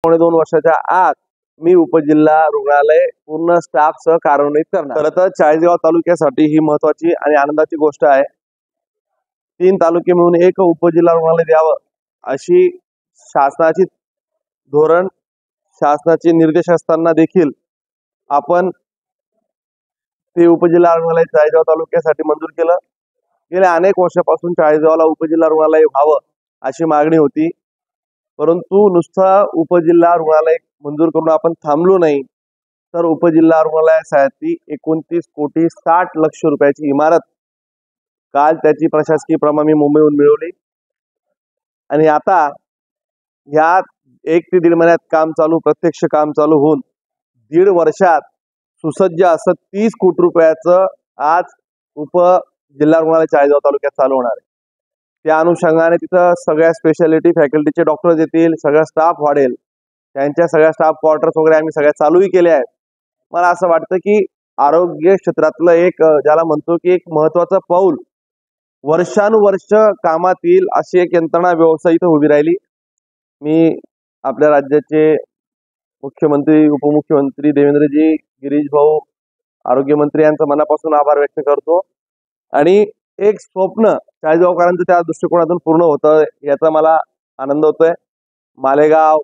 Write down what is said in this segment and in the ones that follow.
2 वर्षाच्या आत मी उपजिल्हा रुग्णालय पूर्ण स्टाफ सह कार्यान्वित करणार। खरं तर चाळीसगाव तालुक्यासाठी ही महत्वाची आणि आनंदाची गोष्ट आहे। 3 तालुके मिळून एक उपजिल्हा रुग्णालय द्यावं अशी शासनाची धोरण, शासनाचे निर्देश असताना देखील आपण ते उपजिल्हा रुग्णालय चाळीसगाव तालुक्यासाठी मंजूर केलं। गेल्या अनेक वर्षापासून चाळीसगावला उपजिल्हा रुग्णालय व्हावं अशी मागणी होती, परंतु नुसतं उपजिल्हा रुग्णालय मंजूर करून आपण थांबलो नाही, तर उपजिल्हा रुग्णालयासाठी 29,60,00,000 रुपयाची इमारत काल त्याची प्रशासकीय प्रमाण मी मुंबईहून मिळवली आणि आता ह्या 1 ते 1.5 महिन्यात काम चालू, प्रत्यक्ष काम चालू होऊन 1.5 वर्षात सुसज्ज असं 30 कोटी रुपयाचं आज उपजिल्हा रुग्णालय चाळीसगाव तालुक्यात चालू होणार आहे। त्या अनुषंगाने तिथं सगळ्या स्पेशालिटी फॅकल्टीचे डॉक्टर्स येतील, सगळा स्टाफ वाढेल, त्यांच्या सगळ्या स्टाफ क्वार्टर्स वगैरे आम्ही सगळ्या चालूही केले आहेत। मला असं वाटतं की आरोग्य क्षेत्रातलं एक ज्याला म्हणतो की एक महत्वाचं पाऊल वर्षानुवर्ष कामात येईल अशी एक यंत्रणा व्यवस्था इथं उभी राहिली। मी आपल्या राज्याचे मुख्यमंत्री, उपमुख्यमंत्री देवेंद्रजी, गिरीश भाऊ, आरोग्यमंत्री यांचा मनापासून आभार व्यक्त करतो आणि एक स्वप्न चाळीसगावकरांचं त्या दृष्टिकोनातून पूर्ण होतं याचा मला आनंद होतोय। मालेगाव,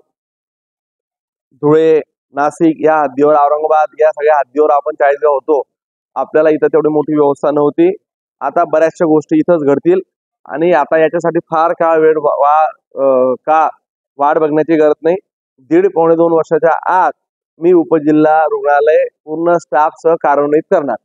धुळे, नाशिक या हद्दीवर, औरंगाबाद या सगळ्या हद्दीवर आपण चाळीसगाव होतो, आपल्याला इथं तेवढी मोठी व्यवस्था नव्हती। आता बऱ्याचशा गोष्टी इथंच घडतील आणि आता याच्यासाठी फार काळ वेळ वाट बघण्याची गरज नाही। 1.5 ते 2 वर्षाच्या आत मी उपजिल्हा रुग्णालय पूर्ण स्टाफ सह कार्यान्वित करणार।